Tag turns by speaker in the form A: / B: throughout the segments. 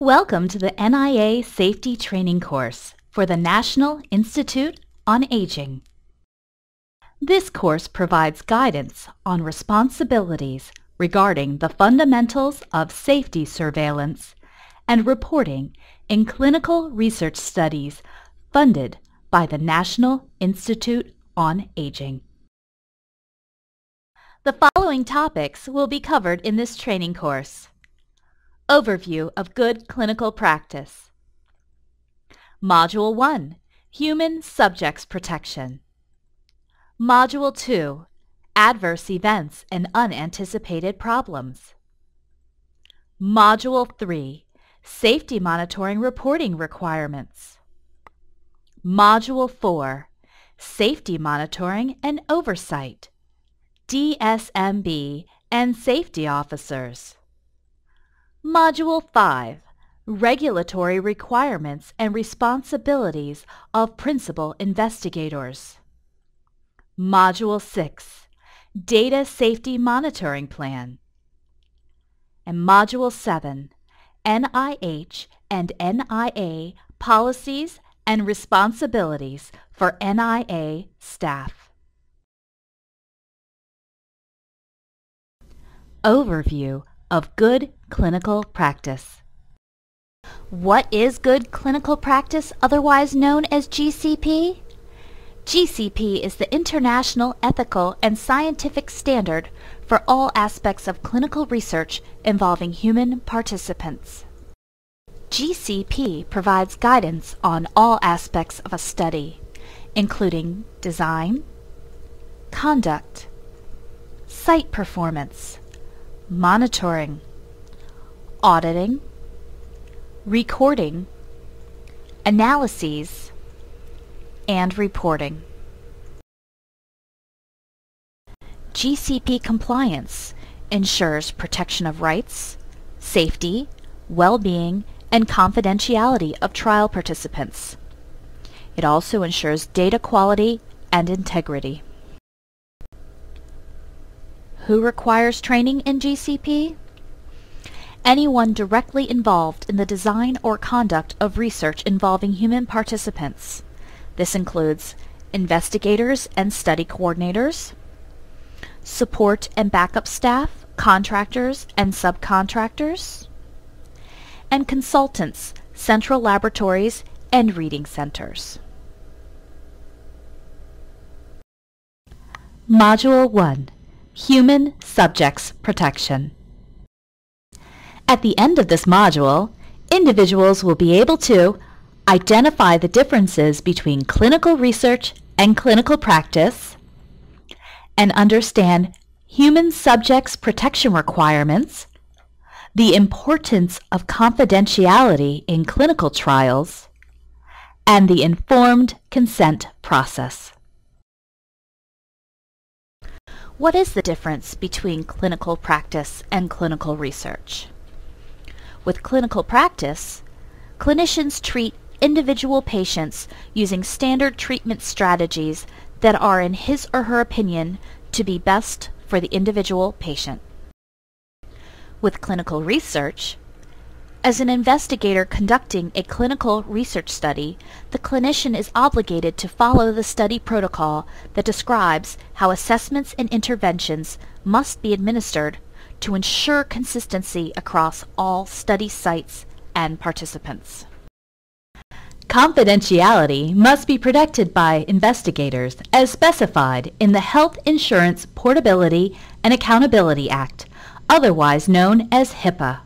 A: Welcome to the NIA Safety Training course for the National Institute on Aging. This course provides guidance on responsibilities regarding the fundamentals of safety surveillance and reporting in clinical research studies funded by the National Institute on Aging. The following topics will be covered in this training course. Overview of good clinical practice. Module 1, Human Subjects Protection. Module 2, Adverse Events and Unanticipated Problems. Module 3, Safety Monitoring Reporting Requirements. Module 4, Safety Monitoring and Oversight, DSMB and Safety Officers. Module 5, Regulatory Requirements and Responsibilities of Principal Investigators. Module 6, Data Safety Monitoring Plan. And Module 7, NIH and NIA Policies and Responsibilities for NIA Staff. Overview of good clinical practice. What is good clinical practice, otherwise known as GCP? GCP is the international ethical and scientific standard for all aspects of clinical research involving human participants. GCP provides guidance on all aspects of a study, including design, conduct, site performance, monitoring, auditing, recording, analyses, and reporting. GCP compliance ensures protection of rights, safety, well-being, and confidentiality of trial participants. It also ensures data quality and integrity. Who requires training in GCP? Anyone directly involved in the design or conduct of research involving human participants. This includes investigators and study coordinators, support and backup staff, contractors and subcontractors, and consultants, central laboratories, and reading centers. Module 1, Human Subjects Protection. At the end of this module, individuals will be able to identify the differences between clinical research and clinical practice, and understand human subjects protection requirements, the importance of confidentiality in clinical trials, and the informed consent process. What is the difference between clinical practice and clinical research? With clinical practice, clinicians treat individual patients using standard treatment strategies that are, in his or her opinion, to be best for the individual patient. With clinical research, as an investigator conducting a clinical research study, the clinician is obligated to follow the study protocol that describes how assessments and interventions must be administered to ensure consistency across all study sites and participants. Confidentiality must be protected by investigators as specified in the Health Insurance Portability and Accountability Act, otherwise known as HIPAA.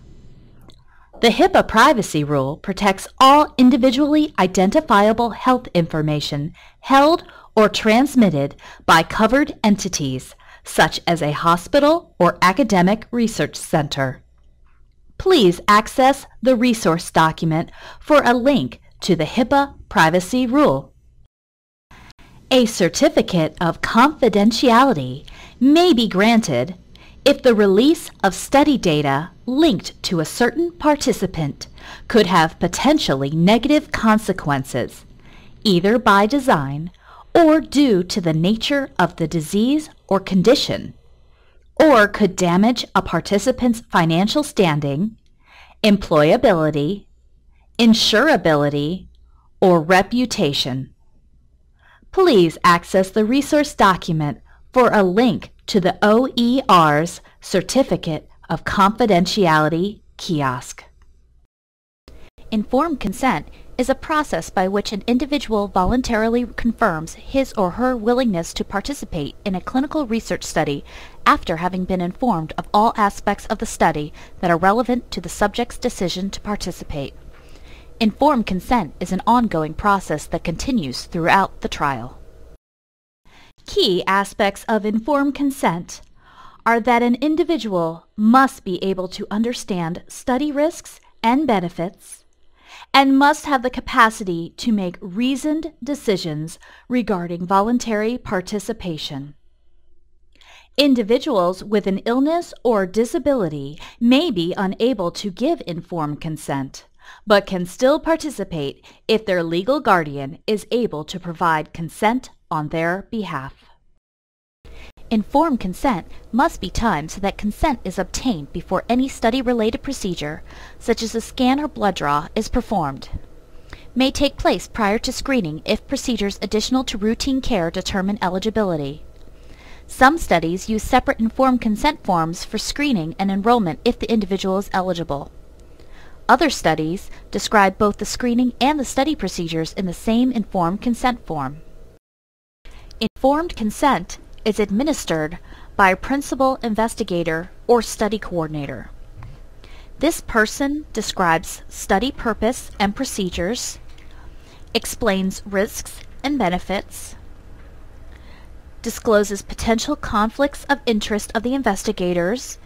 A: The HIPAA privacy rule protects all individually identifiable health information held or transmitted by covered entities, such as a hospital or academic research center. Please access the resource document for a link to the HIPAA privacy rule. A certificate of confidentiality may be granted if the release of study data linked to a certain participant could have potentially negative consequences, either by design or due to the nature of the disease or condition, or could damage a participant's financial standing, employability, insurability, or reputation. Please access the resource document for a link to the OER's Certificate of Confidentiality kiosk.
B: Informed consent is a process by which an individual voluntarily confirms his or her willingness to participate in a clinical research study after having been informed of all aspects of the study that are relevant to the subject's decision to participate. Informed consent is an ongoing process that continues throughout the trial.
A: Key aspects of informed consent are that an individual must be able to understand study risks and benefits, and must have the capacity to make reasoned decisions regarding voluntary participation. Individuals with an illness or disability may be unable to give informed consent, but can still participate if their legal guardian is able to provide consent on their behalf.
B: Informed consent must be timed so that consent is obtained before any study-related procedure, such as a scan or blood draw, is performed. May take place prior to screening if procedures additional to routine care determine eligibility. Some studies use separate informed consent forms for screening and enrollment if the individual is eligible. Other studies describe both the screening and the study procedures in the same informed consent form. Informed consent is administered by a principal investigator or study coordinator. This person describes study purpose and procedures, explains risks and benefits, discloses potential conflicts of interest of the investigators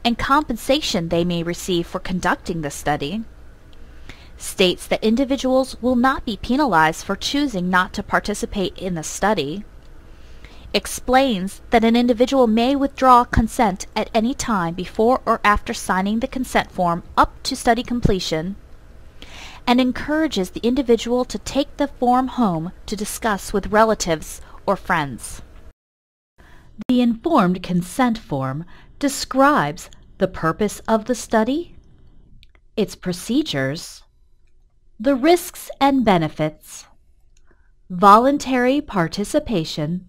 B: and compensation they may receive for conducting the study, states that individuals will not be penalized for choosing not to participate in the study, explains that an individual may withdraw consent at any time before or after signing the consent form up to study completion, and encourages the individual to take the form home to discuss with relatives or friends.
A: The informed consent form describes the purpose of the study, its procedures, the risks and benefits, voluntary participation,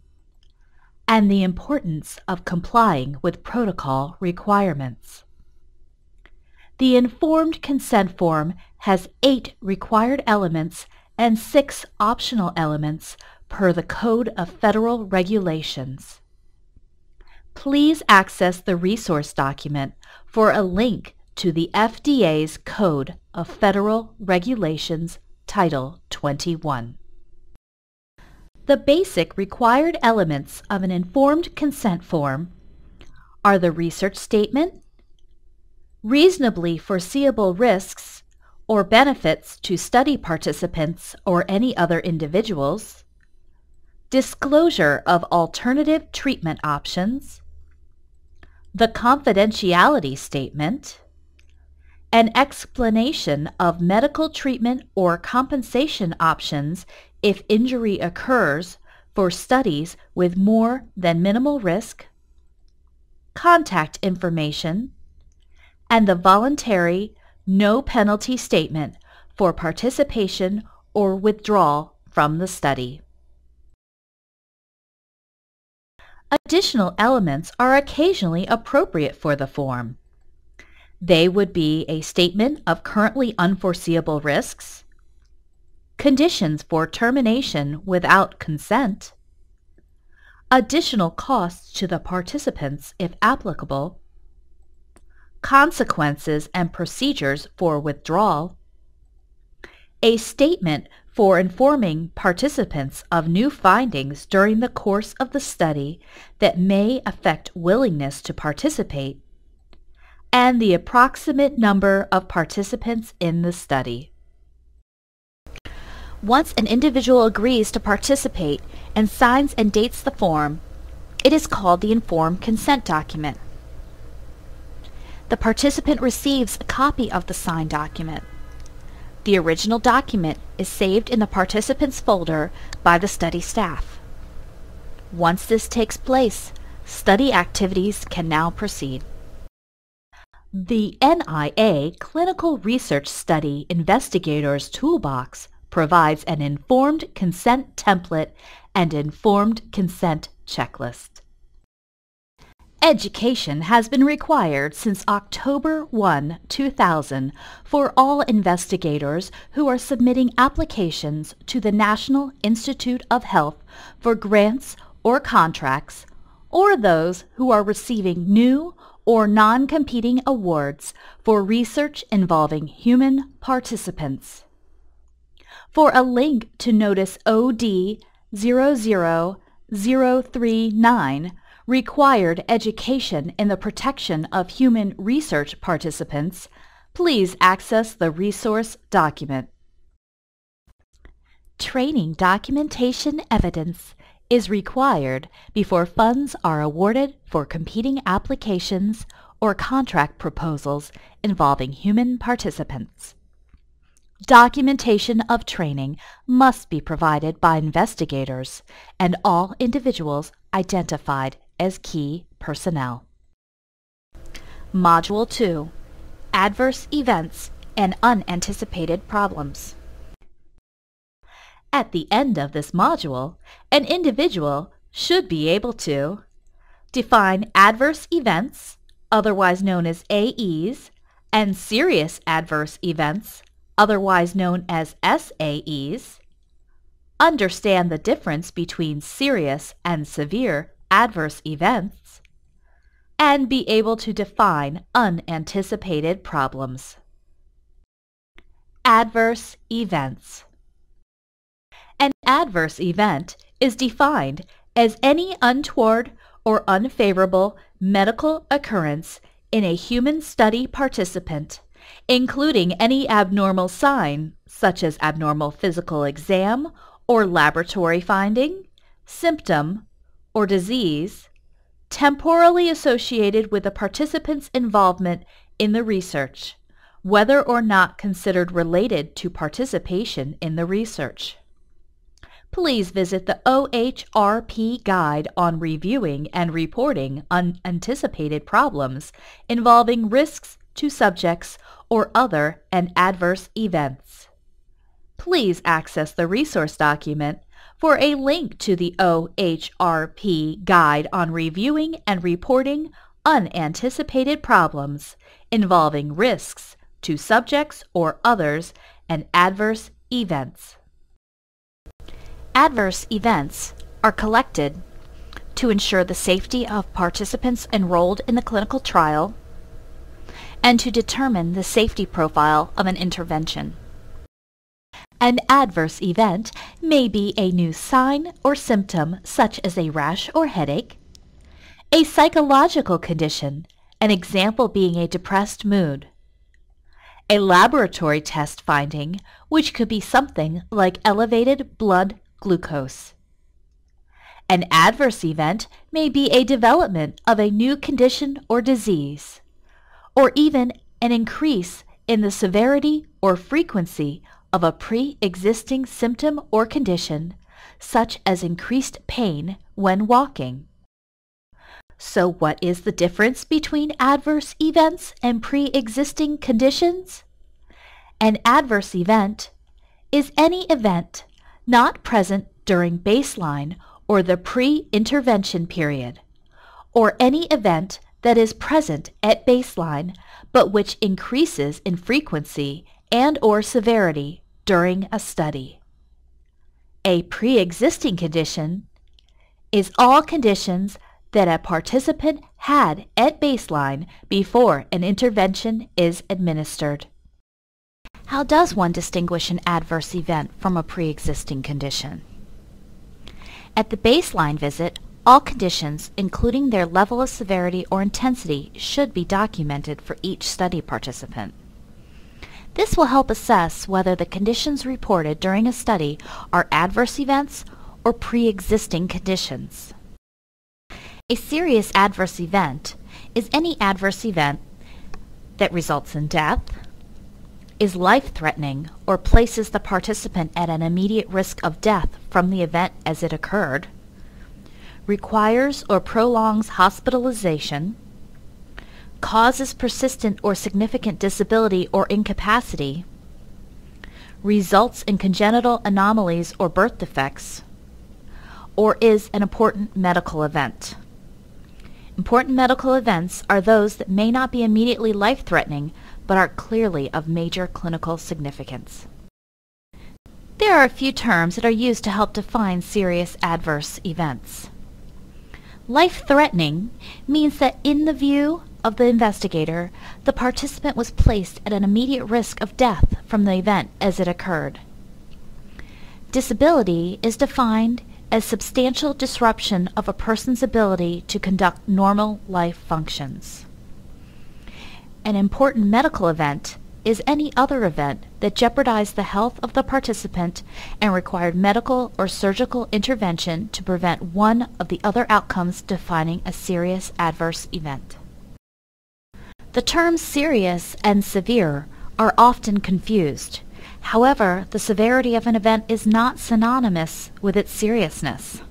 A: and the importance of complying with protocol requirements. The informed consent form has 8 required elements and 6 optional elements per the Code of Federal Regulations. Please access the resource document for a link to the FDA's Code of Federal Regulations, Title 21. The basic required elements of an informed consent form are the research statement, reasonably foreseeable risks or benefits to study participants or any other individuals, disclosure of alternative treatment options, the confidentiality statement, an explanation of medical treatment or compensation options if injury occurs for studies with more than minimal risk, contact information, and the voluntary no penalty statement for participation or withdrawal from the study. Additional elements are occasionally appropriate for the form. They would be a statement of currently unforeseeable risks, conditions for termination without consent, additional costs to the participants if applicable, consequences and procedures for withdrawal, a statement for informing participants of new findings during the course of the study that may affect willingness to participate, and the approximate number of participants in the study.
B: Once an individual agrees to participate and signs and dates the form, it is called the informed consent document. The participant receives a copy of the signed document. The original document is saved in the participant's folder by the study staff. Once this takes place, study activities can now proceed.
A: The NIA Clinical Research Study Investigators Toolbox provides an informed consent template and informed consent checklist. Education has been required since October 1, 2000 for all investigators who are submitting applications to the National Institute of Health for grants or contracts, or those who are receiving new or non-competing awards for research involving human participants. For a link to Notice OD 00039, Required Education in the Protection of Human Research Participants, please access the resource document. Training documentation evidence is required before funds are awarded for competing applications or contract proposals involving human participants. Documentation of training must be provided by investigators and all individuals identified as key personnel. Module 2. Adverse Events and Unanticipated Problems. At the end of this module, an individual should be able to define adverse events, otherwise known as AEs, and serious adverse events, otherwise known as SAEs, understand the difference between serious and severe adverse events, and be able to define unanticipated problems. Adverse events. An adverse event is defined as any untoward or unfavorable medical occurrence in a human study participant, including any abnormal sign such as abnormal physical exam or laboratory finding, symptom, or disease, temporally associated with the participant's involvement in the research, whether or not considered related to participation in the research. Please visit the OHRP Guide on Reviewing and Reporting Unanticipated Problems involving risks to subjects or other and adverse events. Please access the resource document for a link to the OHRP Guide on Reviewing and Reporting Unanticipated Problems involving risks to subjects or others and adverse events. Adverse events are collected to ensure the safety of participants enrolled in the clinical trial and to determine the safety profile of an intervention. An adverse event may be a new sign or symptom such as a rash or headache, a psychological condition, an example being a depressed mood, a laboratory test finding, which could be something like elevated blood glucose. An adverse event may be a development of a new condition or disease, or even an increase in the severity or frequency of a pre-existing symptom or condition, such as increased pain when walking. So what is the difference between adverse events and pre-existing conditions? An adverse event is any event not present during baseline or the pre-intervention period, or any event that is present at baseline but which increases in frequency and or severity during a study. A pre-existing condition is all conditions that a participant had at baseline before an intervention is administered. How does one distinguish an adverse event from a pre-existing condition? At the baseline visit, all conditions, including their level of severity or intensity, should be documented for each study participant. This will help assess whether the conditions reported during a study are adverse events or pre-existing conditions. A serious adverse event is any adverse event that results in death, is life-threatening, or places the participant at an immediate risk of death from the event as it occurred, requires or prolongs hospitalization,
B: causes persistent or significant disability or incapacity, results in congenital anomalies or birth defects, or is an important medical event. Important medical events are those that may not be immediately life-threatening, but are clearly of major clinical significance. There are a few terms that are used to help define serious adverse events. Life-threatening means that in the view of the investigator, the participant was placed at an immediate risk of death from the event as it occurred. Disability is defined as substantial disruption of a person's ability to conduct normal life functions. An important medical event is any other event that jeopardized the health of the participant and required medical or surgical intervention to prevent one of the other outcomes defining a serious adverse event. The terms serious and severe are often confused. However, the severity of an event is not synonymous with its seriousness.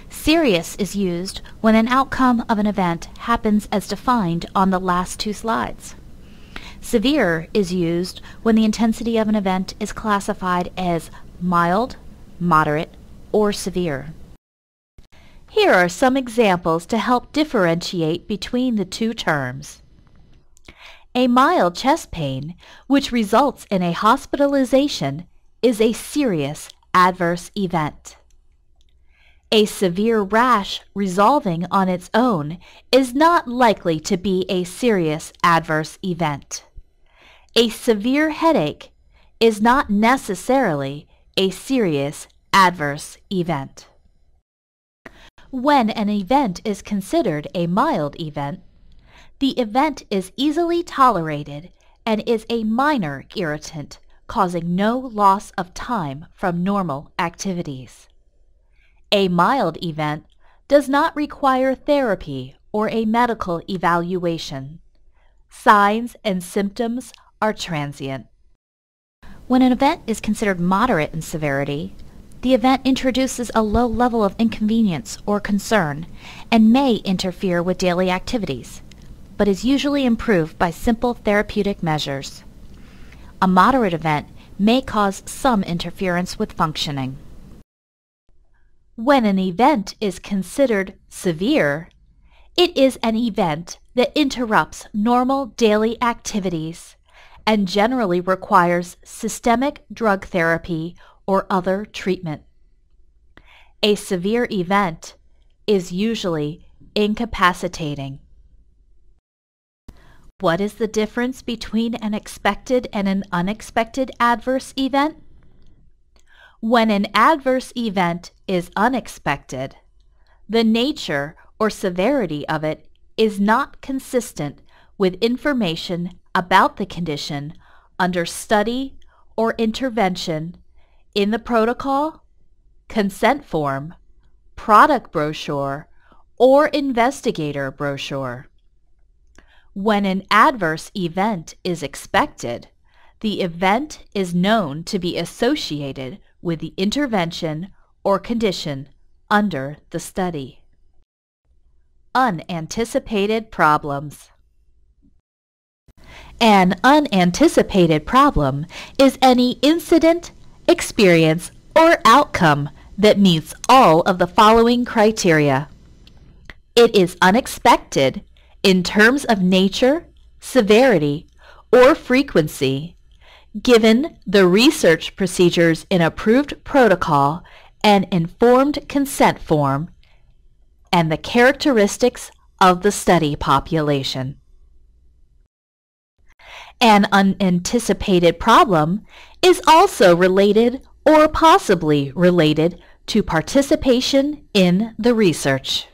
B: Serious is used when an outcome of an event happens as defined on the last two slides. Severe is used when the intensity of an event is classified as mild, moderate, or severe. Here are some examples to help differentiate between the two terms. A mild chest pain, which results in a hospitalization, is a serious adverse event. A severe rash resolving on its own is not likely to be a serious adverse event. A severe headache is not necessarily a serious adverse event. When an event is considered a mild event, the event is easily tolerated and is a minor irritant, causing no loss of time from normal activities. A mild event does not require therapy or a medical evaluation. Signs and symptoms are transient. When an event is considered moderate in severity, the event introduces a low level of inconvenience or concern and may interfere with daily activities, but is usually improved by simple therapeutic measures. A moderate event may cause some interference with functioning. When an event is considered severe, it is an event that interrupts normal daily activities and generally requires systemic drug therapy or other treatment. A severe event is usually incapacitating. What is the difference between an expected and an unexpected adverse event? When an adverse event is unexpected, the nature or severity of it is not consistent with information about the condition under study or intervention in the protocol, consent form, product brochure, or investigator brochure. When an adverse event is expected, the event is known to be associated with the intervention or condition under the study. Unanticipated problems. An unanticipated problem is any incident, experience, or outcome that meets all of the following criteria. It is unexpected in terms of nature, severity, or frequency, given the research procedures in approved protocol and informed consent form, and the characteristics of the study population. An unanticipated problem is also related or possibly related to participation in the research.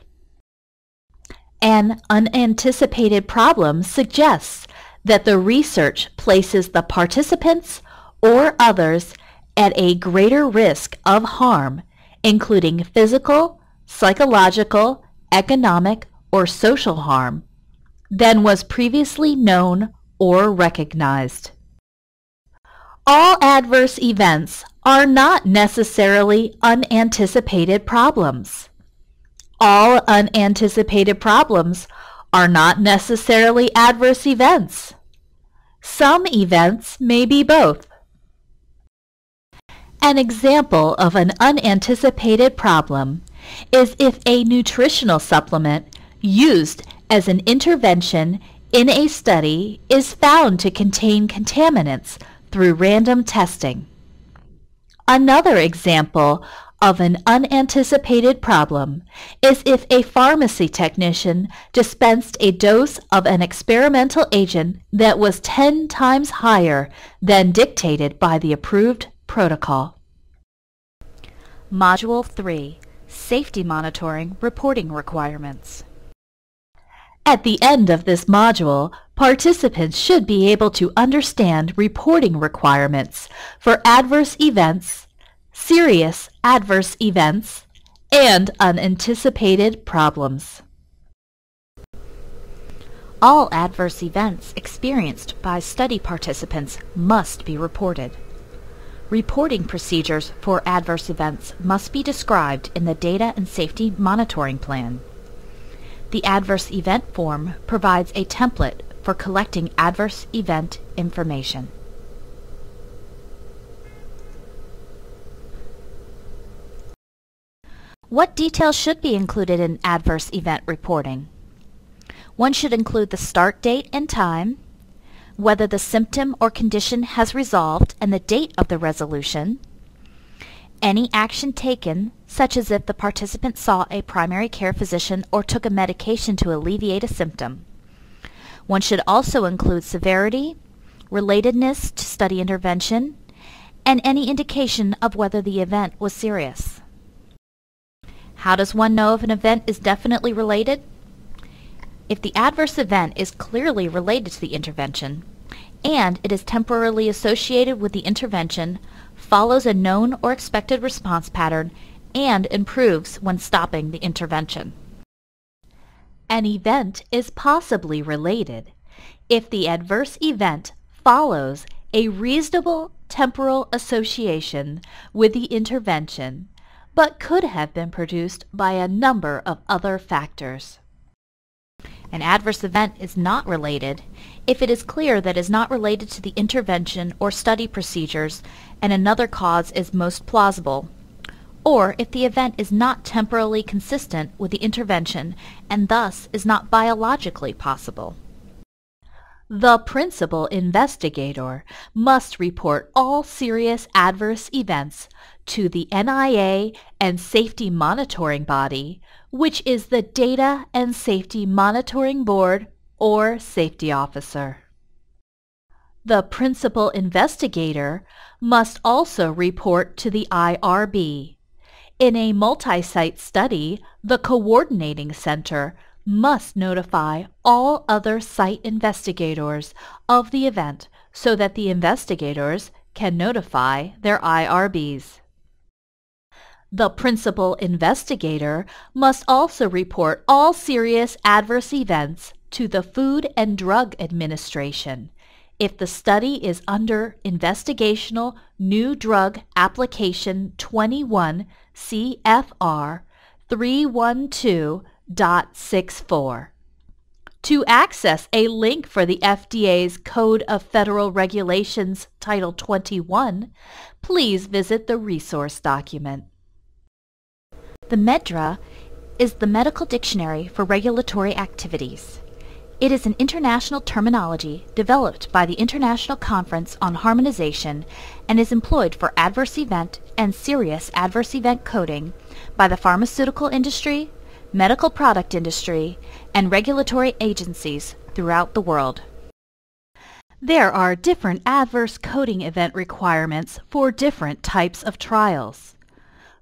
B: An unanticipated problem suggests that the research places the participants or others at a greater risk of harm, including physical, psychological, economic, or social harm, than was previously known or recognized. All adverse events are not necessarily unanticipated problems. All unanticipated problems
A: are not necessarily adverse events. Some events may be both. An example of an unanticipated problem is if a nutritional supplement used as an intervention in a study is found to contain contaminants through random testing. Another example of an unanticipated problem is if a pharmacy technician dispensed a dose of an experimental agent that was 10 times higher than dictated by the approved protocol.
B: Module 3. Safety Monitoring Reporting Requirements.
A: At the end of this module, participants should be able to understand reporting requirements for adverse events, serious adverse events, and unanticipated problems.
B: All adverse events experienced by study participants must be reported. Reporting procedures for adverse events must be described in the Data and Safety Monitoring Plan. The Adverse Event Form provides a template for collecting adverse event information. What details should be included in adverse event reporting? One should include the start date and time, whether the symptom or condition has resolved and the date of the resolution, any action taken, such as if the participant saw a primary care physician or took a medication to alleviate a symptom. One should also include severity, relatedness to study intervention, and any indication of whether the event was serious. How does one know if an event is definitely related? If the adverse event is clearly related to the intervention, and it is temporarily associated with the intervention, follows a known or expected response pattern, and improves when stopping the intervention.
A: An event is possibly related if the adverse event follows a reasonable temporal association with the intervention, but could have been produced by a number of other factors.
B: An adverse event is not related if it is clear that it is not related to the intervention or study procedures and another cause is most plausible, or if the event is not temporally consistent with the intervention and thus is not biologically possible.
A: The principal investigator must report all serious adverse events to the NIA and Safety Monitoring Body, which is the Data and Safety Monitoring Board or Safety Officer. The principal investigator must also report to the IRB. In a multi-site study, the coordinating center must notify all other site investigators of the event so that the investigators can notify their IRBs. The principal investigator must also report all serious adverse events to the Food and Drug Administration if the study is under Investigational New Drug Application 21 CFR 312.64. To access a link for the FDA's Code of Federal Regulations Title 21, please visit the resource document.
B: The MedDRA is the medical dictionary for regulatory activities. It is an international terminology developed by the International Conference on Harmonization and is employed for adverse event and serious adverse event coding by the pharmaceutical industry, medical product industry, and regulatory agencies throughout the world.
A: There are different adverse coding event requirements for different types of trials.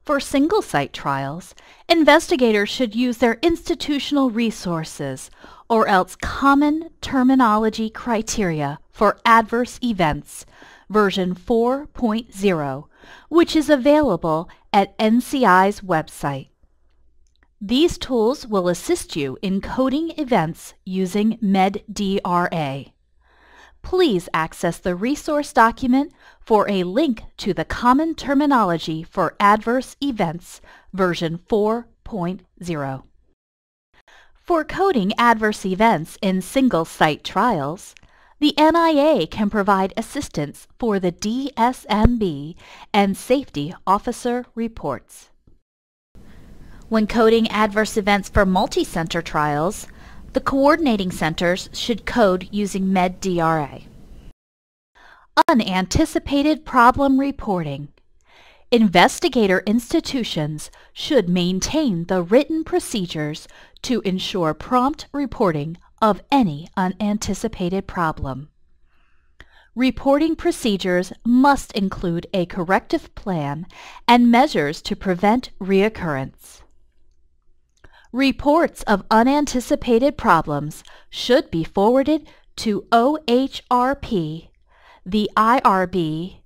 A: For single-site trials, investigators should use their institutional resources or else Common Terminology Criteria for Adverse Events, version 4.0, which is available at NCI's website. These tools will assist you in coding events using MedDRA. Please access the resource document for a link to the Common Terminology for Adverse Events, version 4.0. For coding adverse events in single-site trials, the NIA can provide assistance for the DSMB and Safety Officer reports.
B: When coding adverse events for multi-center trials, the coordinating centers should code using MedDRA.
A: Unanticipated problem reporting. Investigator institutions should maintain the written procedures to ensure prompt reporting of any unanticipated problem. Reporting procedures must include a corrective plan and measures to prevent reoccurrence. Reports of unanticipated problems should be forwarded to OHRP, the IRB,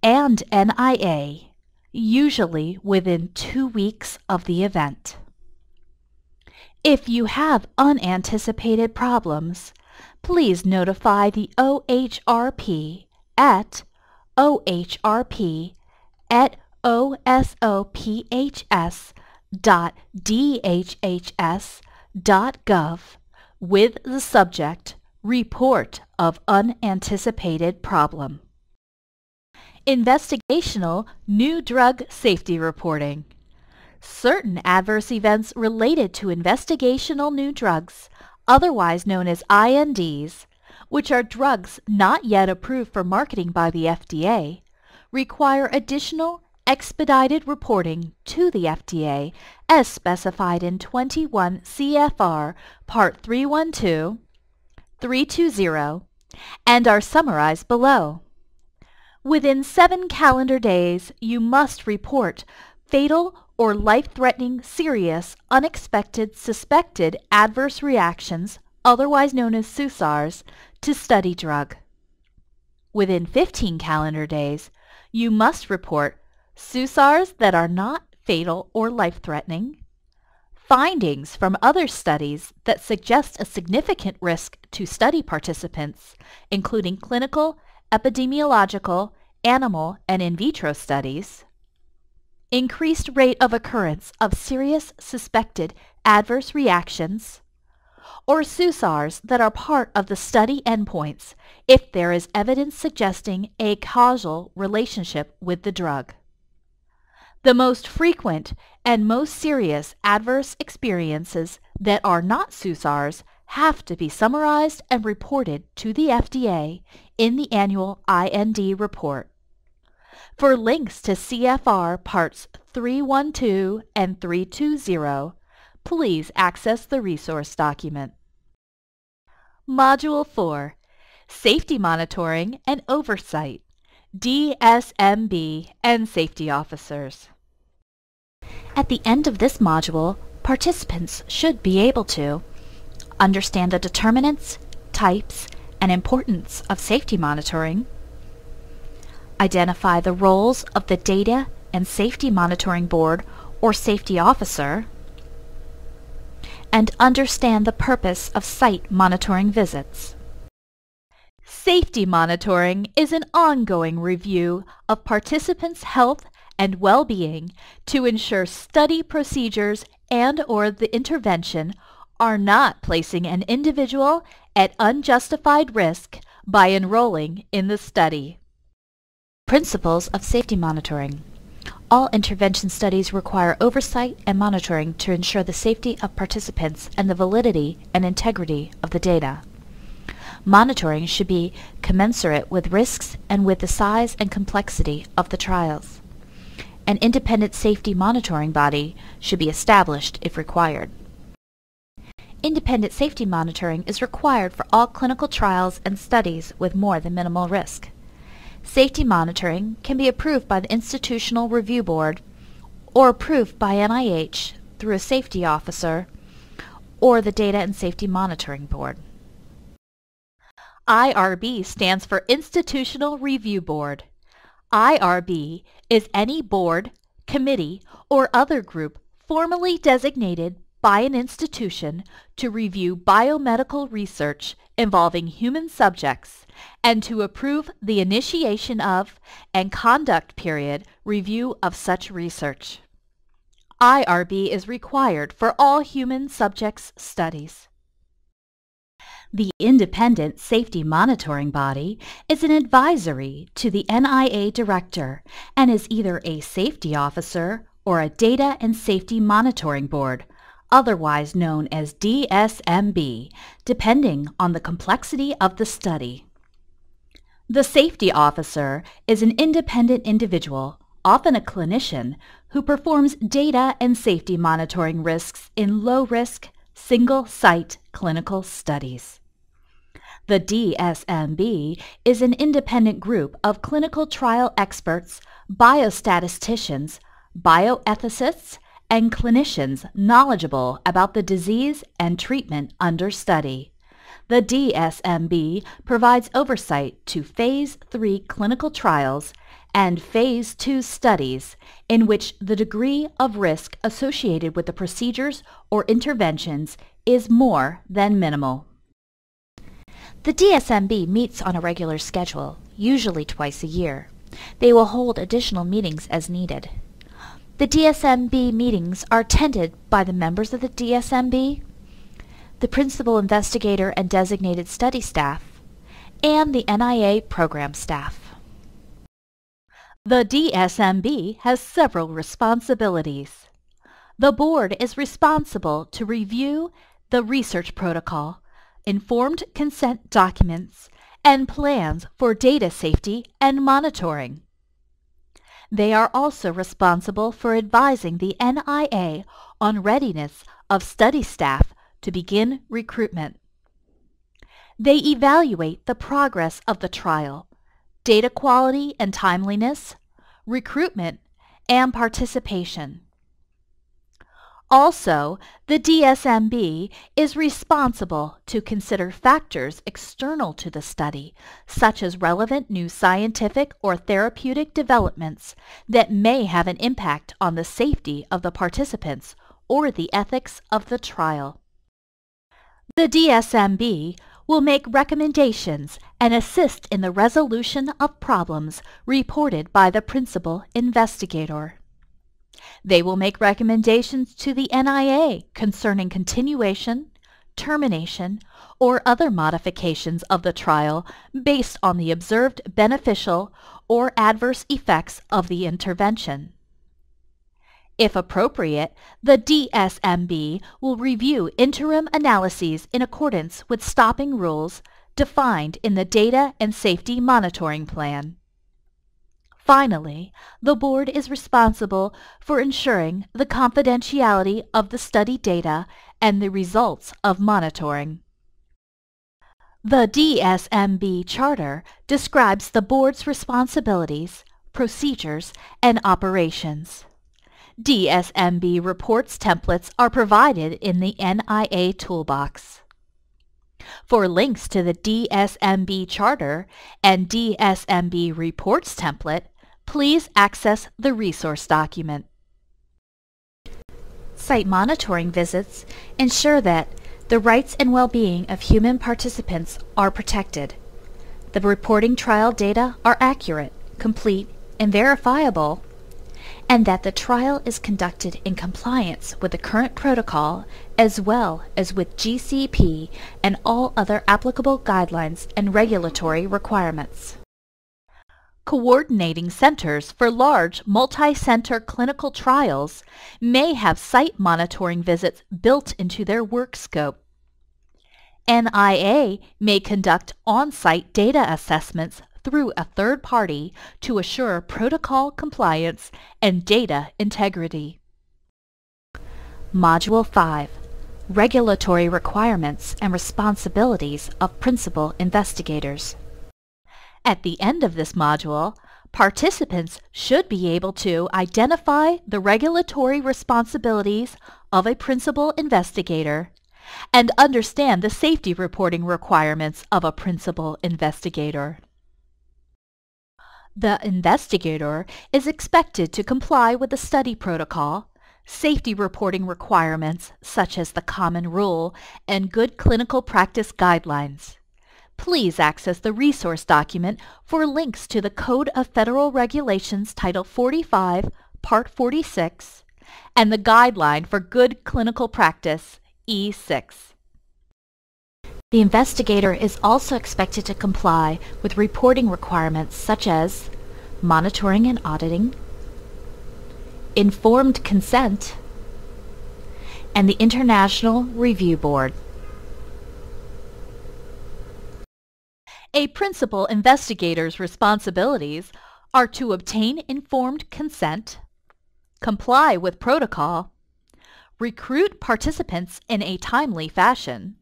A: and NIA, usually within 2 weeks of the event. If you have unanticipated problems, please notify the OHRP at ohrp@osopphs.dhhs.gov with the subject Report of Unanticipated Problem. Investigational New Drug Safety Reporting. Certain adverse events related to investigational new drugs, otherwise known as INDs, which are drugs not yet approved for marketing by the FDA, require additional expedited reporting to the FDA as specified in 21 CFR Part 312, 320, and are summarized below. Within 7 calendar days, you must report fatal or life-threatening, serious, unexpected, suspected adverse reactions, otherwise known as SUSARs, to study drug. Within 15 calendar days, you must report SUSARs that are not fatal or life-threatening, findings from other studies that suggest a significant risk to study participants, including clinical, epidemiological, animal, and in vitro studies, increased rate of occurrence of serious suspected adverse reactions, or SUSARs that are part of the study endpoints if there is evidence suggesting a causal relationship with the drug. The most frequent and most serious adverse experiences that are not SUSARs have to be summarized and reported to the FDA in the annual IND report. For links to CFR Parts 312 and 320, please access the resource document. Module 4, Safety Monitoring and Oversight, DSMB and Safety Officers.
B: At the end of this module, participants should be able to understand the determinants, types, and importance of safety monitoring, identify the roles of the Data and Safety Monitoring Board or Safety Officer, and understand the purpose of site monitoring visits.
A: Safety monitoring is an ongoing review of participants' health and well-being to ensure study procedures and/or the intervention are not placing an individual at unjustified risk by enrolling in the study.
B: Principles of safety monitoring. All intervention studies require oversight and monitoring to ensure the safety of participants and the validity and integrity of the data. Monitoring should be commensurate with risks and with the size and complexity of the trials. An independent safety monitoring body should be established if required. Independent safety monitoring is required for all clinical trials and studies with more than minimal risk. Safety monitoring can be approved by the Institutional Review Board or approved by NIH through a safety officer or the Data and Safety Monitoring Board.
A: IRB stands for Institutional Review Board. IRB is any board, committee, or other group formally designated by an institution to review biomedical research involving human subjects and to approve the initiation of and conduct period review of such research. IRB is required for all human subjects studies. The Independent Safety Monitoring Body is an advisory to the NIA Director and is either a safety officer or a Data and Safety Monitoring Board, otherwise known as DSMB, depending on the complexity of the study. The safety officer is an independent individual, often a clinician, who performs data and safety monitoring risks in low-risk, single-site clinical studies. The DSMB is an independent group of clinical trial experts, biostatisticians, bioethicists, and clinicians knowledgeable about the disease and treatment under study. The DSMB provides oversight to Phase 3 clinical trials and Phase 2 studies in which the degree of risk associated with the procedures or interventions is more than minimal.
B: The DSMB meets on a regular schedule, usually twice a year. They will hold additional meetings as needed. The DSMB meetings are attended by the members of the DSMB, the Principal Investigator and Designated Study Staff, and the NIA Program Staff.
A: The DSMB has several responsibilities. The Board is responsible to review the research protocol, informed consent documents, and plans for data safety and monitoring. They are also responsible for advising the NIA on readiness of study staff to begin recruitment. They evaluate the progress of the trial, data quality and timeliness, recruitment, and participation. Also, the DSMB is responsible to consider factors external to the study, such as relevant new scientific or therapeutic developments that may have an impact on the safety of the participants or the ethics of the trial. The DSMB will make recommendations and assist in the resolution of problems reported by the principal investigator. They will make recommendations to the NIA concerning continuation, termination, or other modifications of the trial based on the observed beneficial or adverse effects of the intervention. If appropriate, the DSMB will review interim analyses in accordance with stopping rules defined in the Data and Safety Monitoring Plan. Finally, the Board is responsible for ensuring the confidentiality of the study data and the results of monitoring. The DSMB Charter describes the Board's responsibilities, procedures, and operations. DSMB reports templates are provided in the NIA Toolbox. For links to the DSMB Charter and DSMB Reports template, please access the resource document.
B: Site monitoring visits ensure that the rights and well-being of human participants are protected. The reporting trial data are accurate, complete, and verifiable, and that the trial is conducted in compliance with the current protocol as well as with GCP and all other applicable guidelines and regulatory requirements.
A: Coordinating centers for large multi-center clinical trials may have site monitoring visits built into their work scope. NIA may conduct on-site data assessments through a third party to assure protocol compliance and data integrity.
B: Module 5. Regulatory Requirements and Responsibilities of Principal Investigators.
A: At the end of this module, participants should be able to identify the regulatory responsibilities of a principal investigator and understand the safety reporting requirements of a principal investigator. The investigator is expected to comply with the study protocol, safety reporting requirements such as the Common Rule, and good clinical practice guidelines. Please access the resource document for links to the Code of Federal Regulations Title 45, Part 46, and the Guideline for Good Clinical Practice, E6.
B: The investigator is also expected to comply with reporting requirements such as monitoring and auditing, informed consent, and the International Review Board.
A: A principal investigator's responsibilities are to obtain informed consent, comply with protocol, recruit participants in a timely fashion,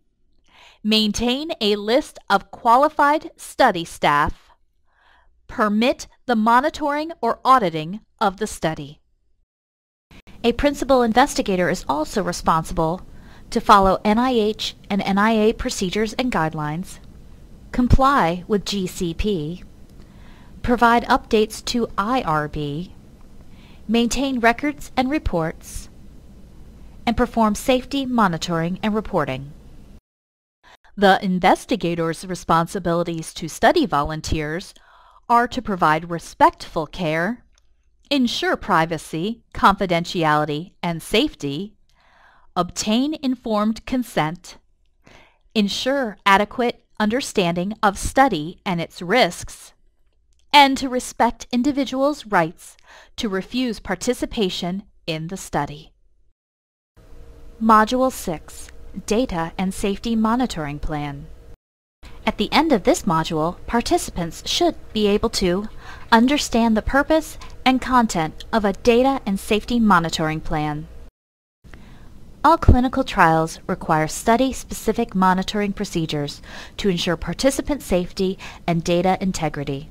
A: maintain a list of qualified study staff, permit the monitoring or auditing of the study.
B: A principal investigator is also responsible to follow NIH and NIA procedures and guidelines, comply with GCP, provide updates to IRB, maintain records and reports, and perform safety monitoring and reporting.
A: The investigator's responsibilities to study volunteers are to provide respectful care, ensure privacy, confidentiality, and safety, obtain informed consent, ensure adequate understanding of study and its risks, and to respect individuals' rights to refuse participation in the study.
B: Module 6, Data and Safety Monitoring Plan. At the end of this module, participants should be able to understand the purpose and content of a data and safety monitoring plan. All clinical trials require study-specific monitoring procedures to ensure participant safety and data integrity.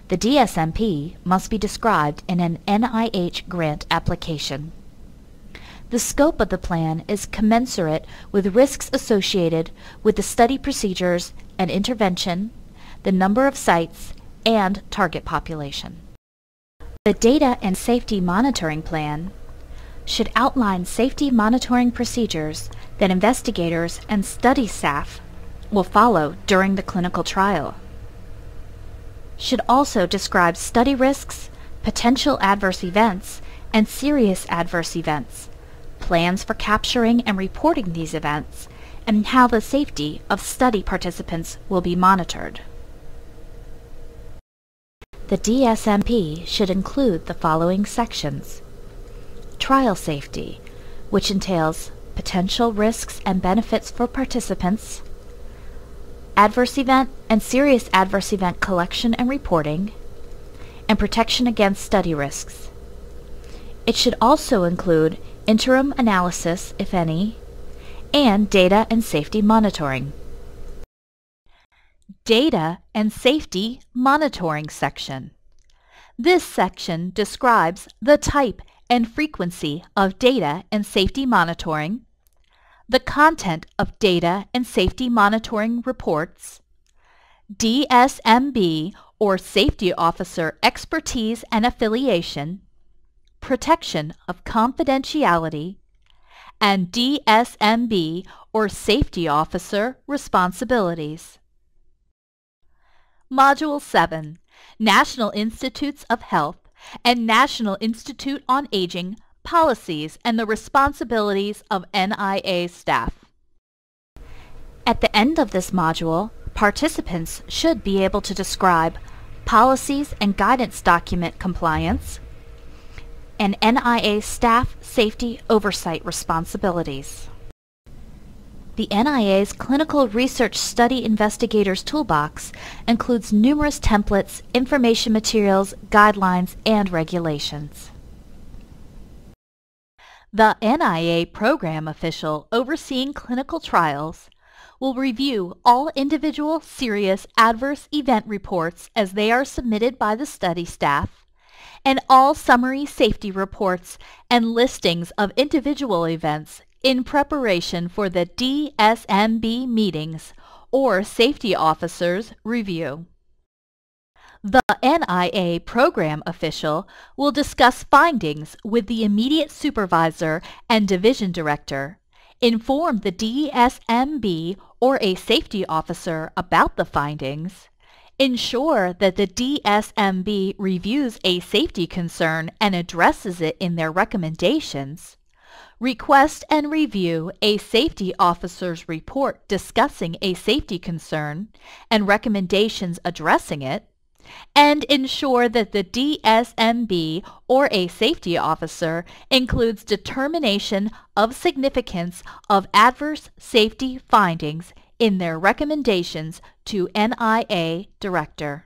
B: The DSMP must be described in an NIH grant application. The scope of the plan is commensurate with risks associated with the study procedures and intervention, the number of sites, and target population. The Data and Safety Monitoring Plan should outline safety monitoring procedures that investigators and study staff will follow during the clinical trial. Should also describe study risks, potential adverse events, and serious adverse events, plans for capturing and reporting these events, and how the safety of study participants will be monitored. The DSMP should include the following sections: trial safety, which entails potential risks and benefits for participants, adverse event and serious adverse event collection and reporting, and protection against study risks. It should also include interim analysis, if any, and data and safety monitoring.
A: Data and Safety Monitoring section. This section describes the type and frequency of data and safety monitoring, the content of data and safety monitoring reports, DSMB or Safety Officer expertise and affiliation, protection of confidentiality, and DSMB or Safety Officer responsibilities. Module 7, National Institutes of Health and National Institute on Aging Policies and the Responsibilities of NIA Staff.
B: At the end of this module, participants should be able to describe policies and guidance document compliance and NIA staff safety oversight responsibilities. The NIA's Clinical Research Study Investigators Toolbox includes numerous templates, information materials, guidelines, and regulations.
A: The NIA program official overseeing clinical trials will review all individual serious adverse event reports as they are submitted by the study staff, and all summary safety reports and listings of individual events in preparation for the DSMB meetings or safety officers' review. The NIA program official will discuss findings with the immediate supervisor and division director, inform the DSMB or a safety officer about the findings, Ensure that the DSMB reviews a safety concern and addresses it in their recommendations. Request and review a safety officer's report discussing a safety concern and recommendations addressing it. And ensure that the DSMB or a safety officer includes determination of significance of adverse safety findings in their recommendations to NIA Director.